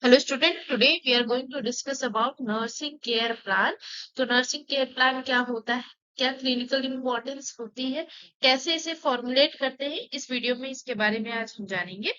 Hello student, today we are going to discuss about nursing care plan. तो nursing care plan क्या होता है, क्या क्लिनिकल इम्पोर्टेंस होती है, कैसे इसे फॉर्मुलेट करते हैं, इस वीडियो में इसके बारे में आज हम जानेंगे।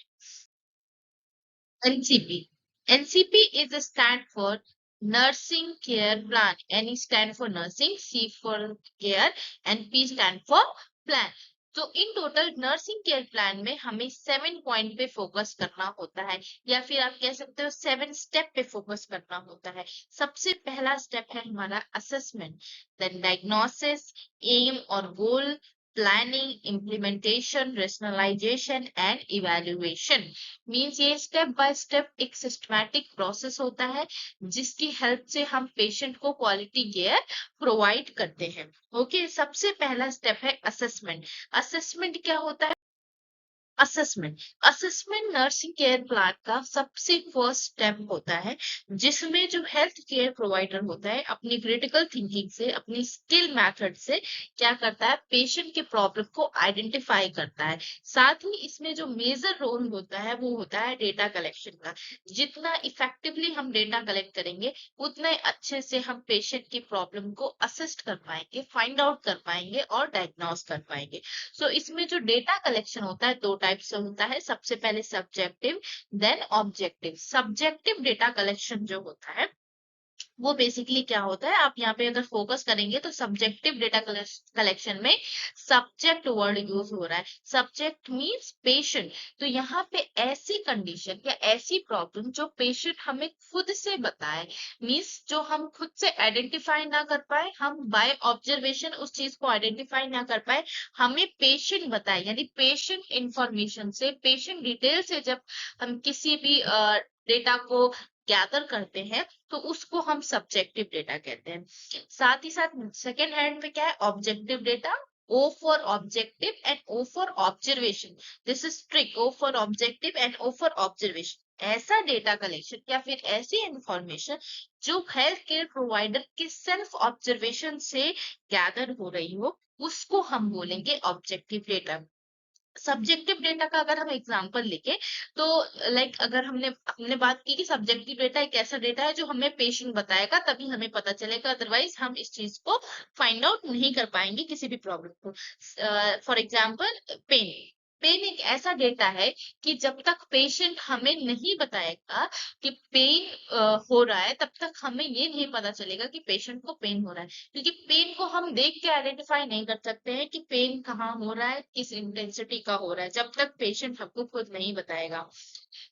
NCP. NCP is a stand for Nursing Care Plan. N stand for nursing, C for care and P stand for plan. तो in total nursing care plan में हमें 7 पॉइंट पे फोकस करना होता है, या फिर आप कह सकते हो 7 स्टेप पे फोकस करना होता है। सबसे पहला स्टेप है हमारा असेसमेंट, देन डायग्नोसिस, एम और goal, planning, implementation, rationalization and evaluation. Means ये स्टेप बाय स्टेप एक सिस्टमैटिक प्रोसेस होता है जिसकी हेल्प से हम पेशेंट को क्वालिटी केयर प्रोवाइड करते हैं। ओके, सबसे पहला स्टेप है असेसमेंट। असेसमेंट क्या होता है? Assessment assessment nursing care plan का सबसे फर्स्ट स्टेप होता है, जिसमें जो हेल्थ केयर प्रोवाइडर होता है अपनी क्रिटिकल थिंकिंग से, अपनी स्किल मेथड से क्या करता है, पेशेंट के प्रॉब्लम को आइडेंटिफाई करता है। साथ ही इसमें जो मेजर रोल होता है वो होता है डेटा कलेक्शन का। जितना इफेक्टिवली हम डेटा कलेक्ट करेंगे उतने अच्छे से हम पेशेंट की प्रॉब्लम को असिस्ट कर पाएंगे, फाइंड आउट कर पाएंगे और डायग्नोस कर पाएंगे। सो इसमें जो डेटा कलेक्शन होता है दो टाइप से होता है। सबसे पहले subjective, then objective. Subjective data collection जो होता है वो बेसिकली क्या होता है, आप यहाँ पे अगर फोकस करेंगे तो सब्जेक्टिव डेटा कलेक्शन में सब्जेक्ट वर्ड यूज हो रहा है। Subject means patient. तो यहाँ पे ऐसी कंडीशन या ऐसी प्रॉब्लम जो पेशेंट हमें खुद से बताए, मींस जो हम खुद से आइडेंटिफाई ना कर पाए, हम बाय ऑब्जर्वेशन उस चीज को आइडेंटिफाई ना कर पाए, हमें पेशेंट बताए, यानी पेशेंट इंफॉर्मेशन से, पेशेंट डिटेल से जब हम किसी भी डेटा को गैदर करते हैं तो उसको हम सब्जेक्टिव डेटा कहते हैं। साथ ही साथ सेकेंड हैंड में क्या है, objective data. O for objective and O for observation. This is trick. O for objective and O for observation. ऐसा डेटा कलेक्शन या फिर ऐसी इंफॉर्मेशन जो हेल्थ केयर प्रोवाइडर के सेल्फ ऑब्जर्वेशन से गैदर हो रही हो, उसको हम बोलेंगे ऑब्जेक्टिव डेटा। सब्जेक्टिव डेटा का अगर हम एग्जांपल लेके तो लाइक अगर हमने हमने बात की कि सब्जेक्टिव डेटा एक ऐसा डेटा है जो हमें पेशेंट बताएगा तभी हमें पता चलेगा, अदरवाइज हम इस चीज को फाइंड आउट नहीं कर पाएंगे किसी भी प्रॉब्लम को। For example pen. पेन एक ऐसा डेटा है कि जब तक पेशेंट हमें नहीं बताएगा कि पेन हो रहा है, तब तक हमें ये नहीं पता चलेगा कि पेशेंट को पेन हो रहा है, क्योंकि पेन को हम देख के आइडेंटिफाई नहीं कर सकते हैं कि पेन कहाँ हो रहा है, किस इंटेंसिटी का हो रहा है, जब तक पेशेंट हमको खुद नहीं बताएगा।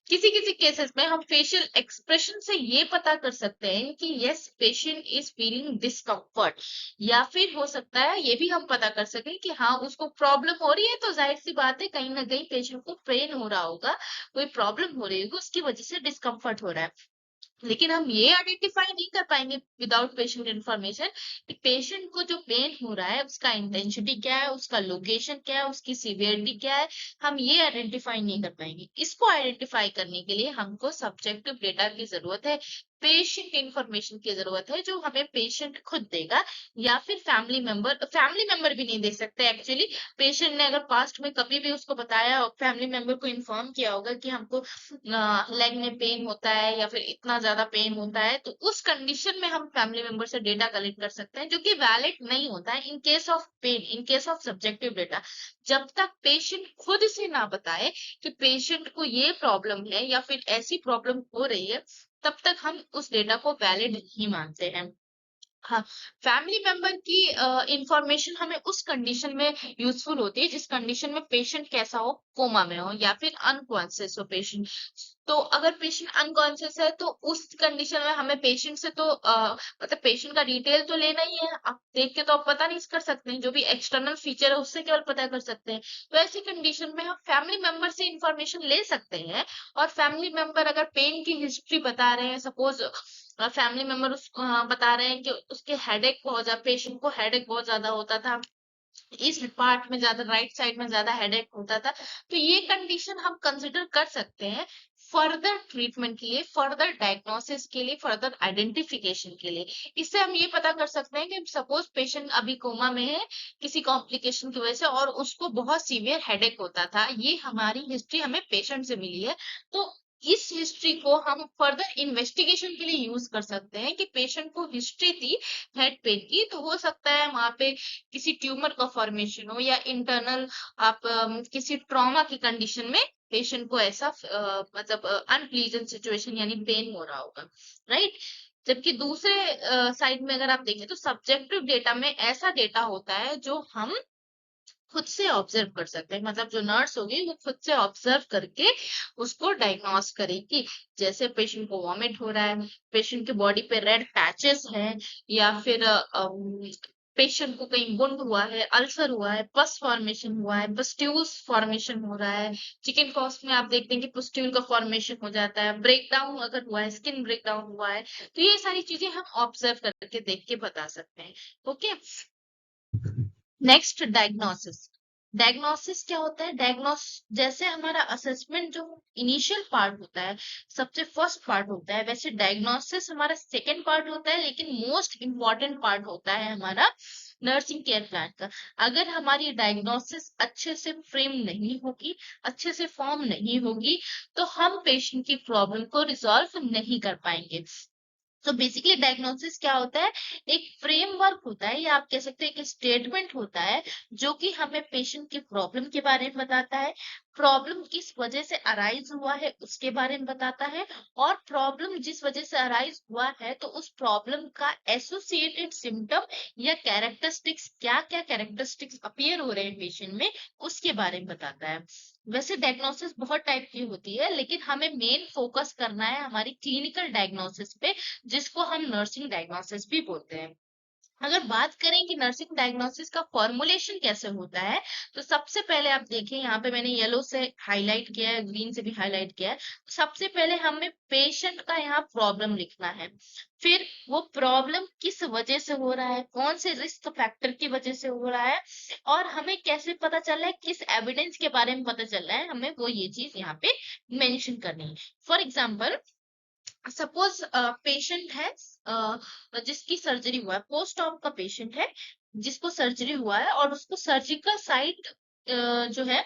किसी किसी केसेस में हम फेशियल एक्सप्रेशन से ये पता कर सकते हैं कि yes patient is feeling discomfort, या फिर हो सकता है ये भी हम पता कर सकें कि हाँ उसको प्रॉब्लम हो रही है, तो जाहिर सी बात है कहीं ना कहीं पेशेंट को पेन हो रहा होगा, कोई प्रॉब्लम हो रही होगी, उसकी वजह से डिस्कम्फर्ट हो रहा है। लेकिन हम ये आइडेंटिफाई नहीं कर पाएंगे विदाउट पेशेंट इंफॉर्मेशन कि पेशेंट को जो पेन हो रहा है उसका इंटेंसिटी क्या है, उसका लोकेशन क्या है, उसकी सीवियरिटी क्या है, हम ये आइडेंटिफाई नहीं कर पाएंगे। इसको आइडेंटिफाई करने के लिए हमको सब्जेक्टिव डेटा की जरूरत है, पेशेंट इंफॉर्मेशन की जरूरत है जो हमें पेशेंट खुद देगा, या फिर फैमिली मेंबर भी नहीं दे सकते एक्चुअली। पेशेंट ने अगर पास्ट में कभी भी उसको बताया, फैमिली मेंबर को इन्फॉर्म किया होगा कि हमको लेग में पेन होता है या फिर इतना ज्यादा पेन होता है, तो उस कंडीशन में हम फैमिली मेंबर से डेटा कलेक्ट कर सकते हैं, जो कि वैलिड नहीं होता है in case of pain, in case of subjective data. जब तक पेशेंट खुद से ना बताए कि पेशेंट को ये प्रॉब्लम है या फिर ऐसी प्रॉब्लम हो रही है, तब तक हम उस डेटा को वैलिड नहीं मानते हैं। हाँ, फैमिली मेंबर की इंफॉर्मेशन हमें उस कंडीशन में यूजफुल होती है जिस कंडीशन में पेशेंट कैसा हो, कोमा में हो या फिर अनकॉन्शियस हो पेशेंट। तो अगर पेशेंट अनकॉन्शियस है तो उस कंडीशन में हमें पेशेंट से तो मतलब पेशेंट का डिटेल तो लेना ही है, आप देख के तो आप पता नहीं कर सकते हैं, जो भी एक्सटर्नल फीचर है उससे केवल पता कर सकते हैं। तो ऐसी कंडीशन में हम फैमिली मेंबर से इंफॉर्मेशन ले सकते हैं। और फैमिली मेंबर अगर पेन की हिस्ट्री बता रहे हैं, सपोज फैमिली मेंबर उसको बता रहे हैं कि उसके हेडेक बहुत ज्यादा, पेशेंट को हेडेक बहुत ज्यादा होता था, इस पार्ट में ज्यादा, राइट साइड में ज्यादा हेडेक होता था, तो ये कंडीशन हम कंसिडर कर सकते हैं फर्दर ट्रीटमेंट के लिए, फर्दर डायग्नोसिस के लिए, फर्दर आइडेंटिफिकेशन के लिए। इससे हम ये पता कर सकते हैं कि सपोज पेशेंट अभी कोमा में है किसी कॉम्प्लिकेशन की वजह से और उसको बहुत सीवियर हेडेक होता था, ये हमारी हिस्ट्री हमें पेशेंट से मिली है, तो इस हिस्ट्री को हम फर्दर इन्वेस्टिगेशन के लिए यूज कर सकते हैं कि पेशेंट को हिस्ट्री थी हेड पेन की, तो हो सकता है वहां पे किसी ट्यूमर का फॉर्मेशन हो या इंटरनल आप किसी ट्रॉमा की कंडीशन में पेशेंट को ऐसा मतलब अनप्लीजेंट सिचुएशन यानी पेन हो रहा होगा, राइट। जबकि दूसरे साइड में अगर आप देखें तो सब्जेक्टिव डेटा में ऐसा डेटा होता है जो हम खुद से ऑब्जर्व कर सकते हैं, मतलब जो नर्स होगी वो खुद से ऑब्जर्व करके उसको डायग्नोस करेगी। जैसे पेशेंट को वॉमिट हो रहा है, पेशेंट के बॉडी पे रेड पैचेस हैं, या फिर पेशेंट को कहीं वुंड हुआ है, अल्सर हुआ है, पस फॉर्मेशन हुआ है, पस्ट्यूल्स फॉर्मेशन हो रहा है। चिकन पॉक्स में आप देखते हैं कि पुस्ट्यूल का फॉर्मेशन हो जाता है, ब्रेकडाउन अगर हुआ है, स्किन ब्रेकडाउन हुआ है, तो ये सारी चीजें हम ऑब्जर्व करके देख के बता सकते हैं। Okay, next diagnosis. डायग्नोसिस क्या होता है? डायग्नोस जैसे हमारा असेसमेंट जो इनिशियल पार्ट होता है, सबसे फर्स्ट पार्ट होता है, वैसे डायग्नोसिस हमारा सेकंड पार्ट होता है, लेकिन मोस्ट इम्पॉर्टेंट पार्ट होता है हमारा नर्सिंग केयर प्लान का। अगर हमारी डायग्नोसिस अच्छे से फ्रेम नहीं होगी, अच्छे से फॉर्म नहीं होगी, तो हम पेशेंट की प्रॉब्लम को रिजॉल्व नहीं कर पाएंगे। तो बेसिकली डायग्नोसिस क्या होता है? एक फ्रेमवर्क होता है, या आप कह सकते हैं एक स्टेटमेंट होता है, जो कि हमें पेशेंट की प्रॉब्लम के बारे में बताता है, प्रॉब्लम किस वजह से अराइज हुआ है उसके बारे में बताता है, और प्रॉब्लम जिस वजह से अराइज हुआ है तो उस प्रॉब्लम का एसोसिएटेड सिम्टम या कैरेक्टरिस्टिक्स, क्या क्या कैरेक्टरिस्टिक्स अपीयर हो रहे हैं पेशेंट में, उसके बारे में बताता है। वैसे डायग्नोसिस बहुत टाइप की होती है, लेकिन हमें मेन फोकस करना है हमारी क्लिनिकल डायग्नोसिस पे, जिसको हम नर्सिंग डायग्नोसिस भी बोलते हैं। अगर बात करें कि नर्सिंग डायग्नोसिस का फॉर्मुलेशन कैसे होता है, तो सबसे पहले आप देखें, यहाँ पे मैंने येलो से हाईलाइट किया है, ग्रीन से भी हाईलाइट किया है। सबसे पहले हमें पेशेंट का यहाँ प्रॉब्लम लिखना है, फिर वो प्रॉब्लम किस वजह से हो रहा है, कौन से रिस्क फैक्टर की वजह से हो रहा है, और हमें कैसे पता चल रहा है, किस एविडेंस के बारे में पता चल रहा है, हमें वो ये चीज यहाँ पे मेंशन करनी है। फॉर एग्जाम्पल, सपोज पेशेंट है जिसकी सर्जरी हुआ है, पोस्ट ऑप का पेशेंट है जिसको सर्जरी हुआ है, और उसको सर्जिकल साइट जो है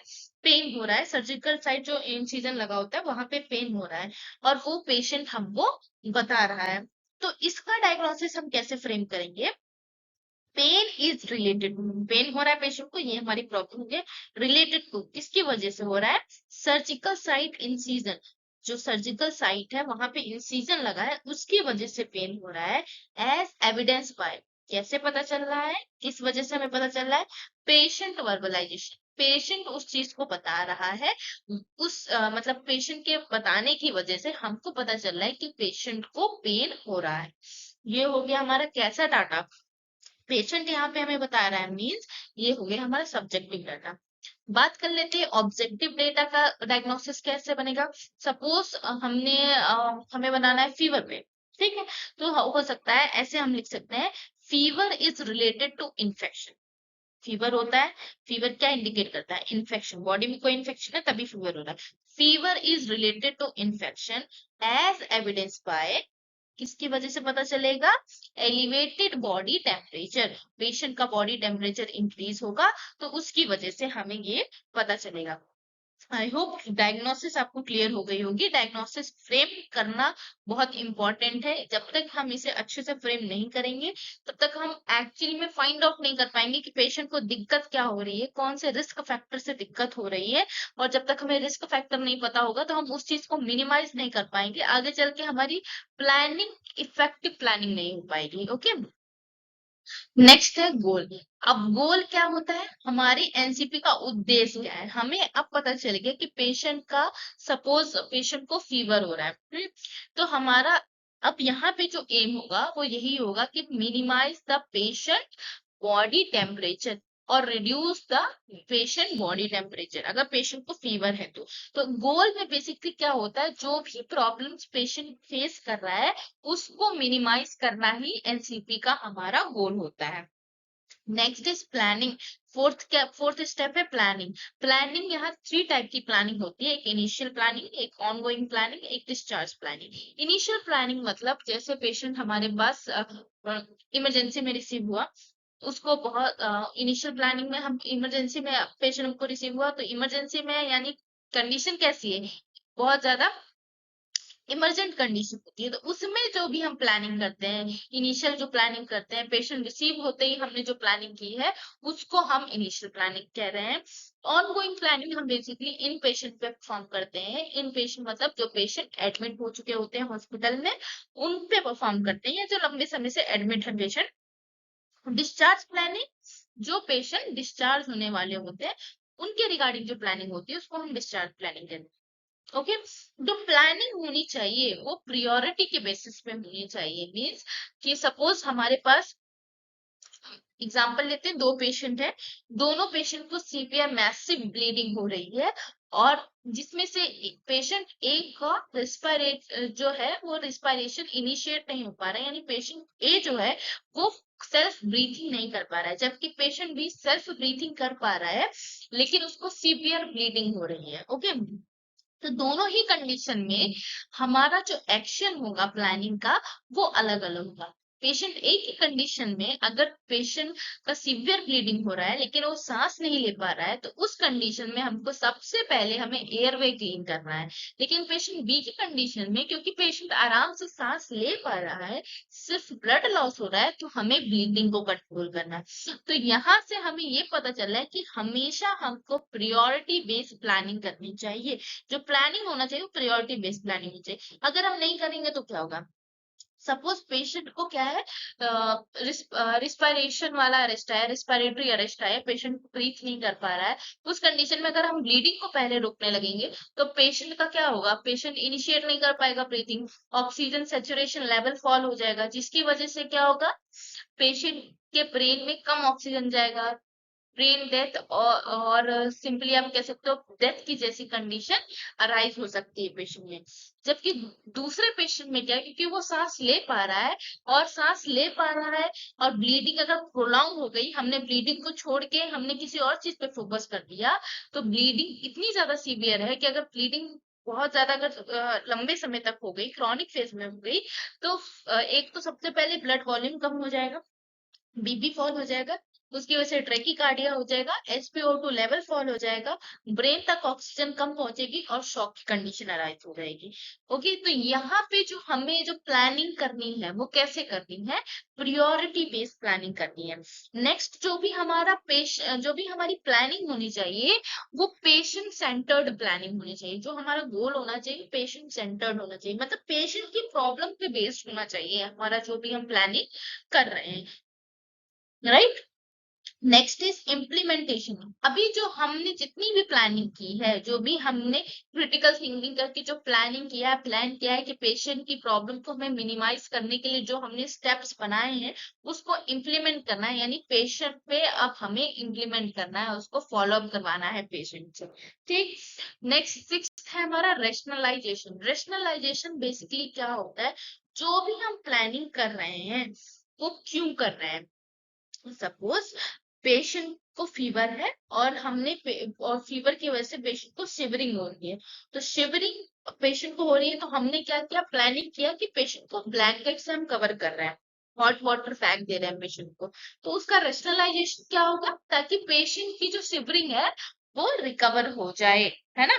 पेन हो रहा है, सर्जिकल साइट जो इंसिजन लगा होता है वहां पे पेन हो रहा है, और वो पेशेंट हमको बता रहा है। तो इसका डायग्नोसिस हम कैसे फ्रेम करेंगे? पेन इज रिलेटेड, पेन हो रहा है पेशेंट को, ये हमारी प्रॉब्लम है, रिलेटेड टू किसकी वजह से हो रहा है? सर्जिकल साइट इंसिजन, जो सर्जिकल साइट है वहां पे इंसिजन लगा है उसकी वजह से पेन हो रहा है। एज एविडेंस बाय, कैसे पता चल रहा है, किस वजह से हमें पता चल रहा है? पेशेंट वर्बलाइजेशन, पेशेंट उस चीज को बता रहा है, उस मतलब पेशेंट के बताने की वजह से हमको पता चल रहा है कि पेशेंट को पेन हो रहा है। ये हो गया हमारा कैसा डाटा, पेशेंट यहाँ पे हमें बता रहा है, मींस ये हो गया हमारा सब्जेक्टिव डाटा। बात कर लेते हैं ऑब्जेक्टिव डेटा का, डायग्नोसिस कैसे बनेगा। सपोज हमने हमें बनाना है फीवर पे, ठीक है, तो हो सकता है ऐसे हम लिख सकते हैं, fever is related to infection. Fever होता है, फीवर क्या इंडिकेट करता है? इन्फेक्शन, बॉडी में कोई इन्फेक्शन है तभी फीवर हो रहा है। Fever is related to infection as evidence by, किसकी वजह से पता चलेगा? एलिवेटेड बॉडी टेम्परेचर, पेशेंट का बॉडी टेम्परेचर इंक्रीज होगा, तो उसकी वजह से हमें ये पता चलेगा। आई होप डायग्नोसिस आपको क्लियर हो गई होगी। डायग्नोसिस फ्रेम करना बहुत इंपॉर्टेंट है, जब तक हम इसे अच्छे से फ्रेम नहीं करेंगे तब तक हम एक्चुअली में फाइंड आउट नहीं कर पाएंगे कि पेशेंट को दिक्कत क्या हो रही है, कौन से रिस्क फैक्टर से दिक्कत हो रही है। और जब तक हमें रिस्क फैक्टर नहीं पता होगा तो हम उस चीज को मिनिमाइज नहीं कर पाएंगे, आगे चल के हमारी प्लानिंग इफेक्टिव प्लानिंग नहीं हो पाएगी। ओके, नेक्स्ट है गोल। अब गोल क्या होता है? हमारी एनसीपी का उद्देश्य क्या है? हमें अब पता चल गया कि पेशेंट का, सपोज पेशेंट को फीवर हो रहा है, तो हमारा अब यहाँ पे जो एम होगा वो यही होगा कि minimize the patient body temperature और reduce the patient body temperature, अगर पेशेंट को फीवर है तो गोल में बेसिकली क्या होता है, जो भी प्रॉब्लम्स पेशेंट फेस कर रहा है उसको मिनिमाइज करना ही एनसीपी का हमारा गोल होता है। Next is planning. Fourth step है प्लानिंग। प्लानिंग यहाँ थ्री टाइप की प्लानिंग होती है, एक इनिशियल प्लानिंग, एक ऑनगोइंग प्लानिंग, एक डिस्चार्ज प्लानिंग। इनिशियल प्लानिंग मतलब जैसे पेशेंट हमारे पास इमरजेंसी में रिसीव हुआ, उसको बहुत इनिशियल प्लानिंग में हम इमरजेंसी में पेशेंट को रिसीव हुआ, तो इमरजेंसी में यानी कंडीशन कैसी है? बहुत ज्यादा इमरजेंट कंडीशन होती है, तो उसमें जो भी हम प्लानिंग करते हैं, इनिशियल जो प्लानिंग करते हैं, पेशेंट रिसीव होते ही हमने जो प्लानिंग की है उसको हम इनिशियल प्लानिंग कह रहे हैं। ऑनगोइंग प्लानिंग हम बेसिकली इन पेशेंट पे परफॉर्म करते हैं। इन पेशेंट मतलब जो पेशेंट एडमिट हो चुके होते हैं हॉस्पिटल में, उन पे परफॉर्म करते हैं, जो लंबे समय से एडमिट है पेशेंट। डिस्चार्ज प्लानिंग, जो पेशेंट डिस्चार्ज होने वाले होते हैं उनके रिगार्डिंग जो प्लानिंग होती है उसको हम डिस्चार्ज प्लानिंग कहते हैं। ओके, जो प्लानिंग होनी चाहिए वो प्रायोरिटी के बेसिस पे होनी चाहिए। मींस कि सपोज हमारे पास, एग्जाम्पल लेते हैं, दो पेशेंट है, दोनों पेशेंट को सीवियर मैसिव ब्लीडिंग हो रही है, और जिसमें से पेशेंट एक का रेस्पिरेट जो है वो रेस्पिरेशन इनिशिएट नहीं हो पा रहा है, यानी पेशेंट ए जो है वो सेल्फ ब्रीथिंग नहीं कर पा रहा है, जबकि पेशेंट बी सेल्फ ब्रीथिंग कर पा रहा है लेकिन उसको सीवियर ब्लीडिंग हो रही है। ओके, तो दोनों ही कंडीशन में हमारा जो एक्शन होगा प्लानिंग का वो अलग अलग होगा। पेशेंट एक ही कंडीशन में अगर पेशेंट का सीवियर ब्लीडिंग हो रहा है लेकिन वो सांस नहीं ले पा रहा है, तो उस कंडीशन में हमको सबसे पहले हमें एयरवे क्लीन करना है। लेकिन पेशेंट बी की कंडीशन में, क्योंकि पेशेंट आराम से सांस ले पा रहा है, सिर्फ ब्लड लॉस हो रहा है, तो हमें ब्लीडिंग को कंट्रोल करना है। तो यहाँ से हमें ये पता चल रहा है कि हमेशा हमको प्रायोरिटी बेस्ड प्लानिंग करनी चाहिए। जो प्लानिंग होना चाहिए वो प्रायोरिटी बेस्ड प्लानिंग होनी चाहिए। अगर हम नहीं करेंगे तो क्या होगा? सपोज पेशेंट को क्या है, रिस्पायरेशन वाला अरेस्ट है, रिस्पायरेटरी अरेस्ट है, पेशेंट ब्रीथ नहीं कर पा रहा है, उस कंडीशन में अगर हम ब्लीडिंग को पहले रोकने लगेंगे तो पेशेंट का क्या होगा? पेशेंट इनिशिएट नहीं कर पाएगा breathing, oxygen saturation level fall हो जाएगा, जिसकी वजह से क्या होगा? पेशेंट के ब्रेन में कम ऑक्सीजन जाएगा, ब्रेन डेथ, और सिंपली आप कह सकते हो डेथ की जैसी कंडीशन अराइज हो सकती है पेशेंट में। जबकि दूसरे पेशेंट में क्या है, क्योंकि वो सांस ले पा रहा है, और सांस ले पा रहा है और ब्लीडिंग अगर प्रोलॉन्ग हो गई, हमने ब्लीडिंग को छोड़ के हमने किसी और चीज पे फोकस कर दिया, तो ब्लीडिंग इतनी ज्यादा सीवियर है कि अगर ब्लीडिंग बहुत ज्यादा अगर लंबे समय तक हो गई, क्रॉनिक फेज में हो गई, तो एक तो सबसे पहले ब्लड वॉल्यूम कम हो जाएगा, बीपी फॉल हो जाएगा, उसकी वजह से ट्रेकिकार्डिया हो जाएगा, एसपीओ2 लेवल फॉल हो जाएगा, ब्रेन तक ऑक्सीजन कम पहुंचेगी और शॉक की कंडीशन अराइज हो जाएगी। ओके, तो यहाँ पे जो हमें जो प्लानिंग करनी है वो कैसे करनी है? प्रायोरिटी बेस्ड प्लानिंग करनी है। नेक्स्ट, जो भी हमारी प्लानिंग होनी चाहिए वो पेशेंट सेंटर्ड प्लानिंग होनी चाहिए। जो हमारा गोल होना चाहिए पेशेंट सेंटर्ड होना चाहिए, मतलब पेशेंट की प्रॉब्लम पे बेस्ड होना चाहिए हमारा जो भी हम प्लानिंग कर रहे हैं, राइट। Next is implementation. अभी जो हमने जितनी भी प्लानिंग की है, जो भी हमने क्रिटिकल थिंकिंग करके जो प्लानिंग किया है, प्लान किया है कि पेशेंट की प्रॉब्लम को हमें मिनिमाइज करने के लिए जो हमने स्टेप्स बनाए हैं उसको इम्प्लीमेंट करना है, यानी पेशेंट पे अब हमें इम्प्लीमेंट करना है, उसको फॉलो अप करवाना है पेशेंट से। ठीक। नेक्स्ट सिक्स्थ है हमारा रेशनलाइजेशन। रेशनलाइजेशन बेसिकली क्या होता है? जो भी हम प्लानिंग कर रहे हैं वो क्यों कर रहे हैं? सपोज पेशेंट को फीवर है और और फीवर की वजह से पेशेंट को शिवरिंग हो रही है, तो शिवरिंग पेशेंट को हो रही है, तो हमने क्या किया? प्लानिंग किया कि पेशेंट को ब्लैंकेट से हम कवर कर रहे हैं, हॉट वाटर फेंक दे रहे हैं पेशेंट को। तो उसका रेशनलाइजेशन क्या होगा? ताकि पेशेंट की जो शिवरिंग है वो रिकवर हो जाए, है ना।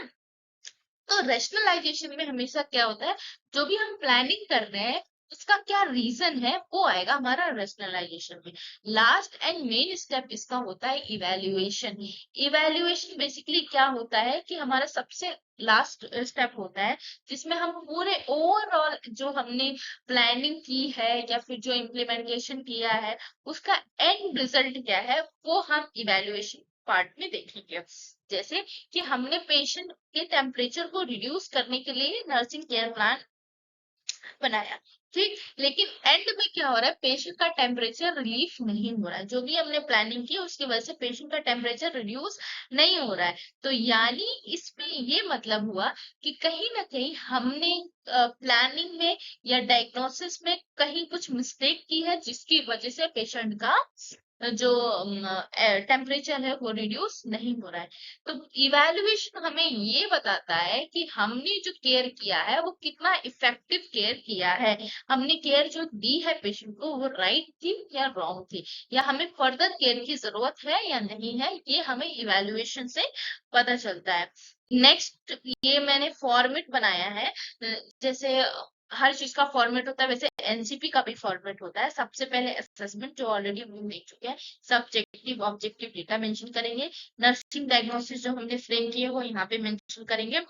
तो रेशनलाइजेशन में हमेशा क्या होता है? जो भी हम प्लानिंग कर रहे हैं उसका क्या रीजन है वो आएगा हमारा रेशनलाइजेशन में। लास्ट एंड मेन स्टेप इसका होता है इवैल्यूएशन। इवैल्यूएशन बेसिकली क्या होता है कि हमारा सबसे लास्ट स्टेप होता है जिसमें हम पूरे ओवरऑल जो हमने प्लानिंग की है या फिर जो इम्प्लीमेंटेशन किया है उसका एंड रिजल्ट क्या है वो हम इवैल्यूएशन पार्ट में देखेंगे। जैसे कि हमने पेशेंट के टेम्परेचर को रिड्यूस करने के लिए नर्सिंग केयर प्लान बनाया, ठीक, लेकिन एंड में क्या हो रहा है? पेशेंट का टेम्परेचर रिलीफ नहीं हो रहा है। जो भी हमने प्लानिंग की उसकी वजह से पेशेंट का टेम्परेचर रिड्यूस नहीं हो रहा है। तो यानी इसमें ये मतलब हुआ कि कहीं ना कहीं हमने प्लानिंग में या डायग्नोसिस में कहीं कुछ मिस्टेक की है, जिसकी वजह से पेशेंट का जो टेम्परेचर है वो रिड्यूस नहीं हो रहा है। तो इवैल्यूएशन हमें ये बताता है कि हमने जो केयर किया है वो कितना इफेक्टिव केयर किया है, हमने केयर जो दी है पेशेंट को वो राइट थी या रॉन्ग थी, या हमें फर्दर केयर की जरूरत है या नहीं है, ये हमें इवैल्यूएशन से पता चलता है। नेक्स्ट ये मैंने फॉर्मेट बनाया है, जैसे हर चीज का फॉर्मेट होता है, वैसे एनसीपी का भी फॉर्मेट होता है। सबसे पहले असेसमेंट, जो ऑलरेडी हम देख चुके हैं, सब्जेक्टिव ऑब्जेक्टिव डेटा मेंशन करेंगे, नर्सिंग डायग्नोसिस जो हमने फ्रेम किए वो यहाँ पे मेंशन करेंगे,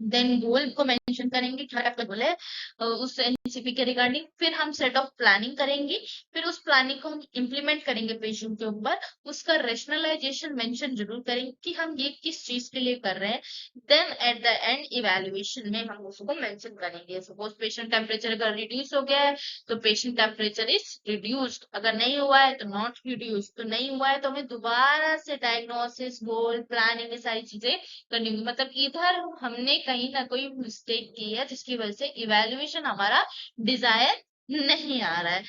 देन गोल को मेंशन करेंगे, क्या आपका गोल है उस एनसीपी के रिगार्डिंग, फिर हम सेट ऑफ प्लानिंग करेंगे, फिर उस प्लानिंग को हम इम्प्लीमेंट करेंगे पेशेंट के ऊपर, उसका रेशनलाइजेशन मेंशन जरूर करेंगे कि हम ये किस चीज के लिए कर रहे हैं, then at the end evaluation में हम उसको मेंशन करेंगे। सपोज पेशेंट टेम्परेचर अगर रिड्यूस हो गया है तो पेशेंट टेम्परेचर इज रिड्यूस्ड, अगर नहीं हुआ है तो नॉट रिड्यूस्ड, तो नहीं हुआ है तो हमें दोबारा से डायग्नोसिस, गोल, प्लानिंग, ये सारी चीजें करनी होगी। मतलब इधर हमने कहीं ना कोई मिस्टेक की है जिसकी वजह से इवेल्युएशन हमारा डिजायर नहीं आ रहा है।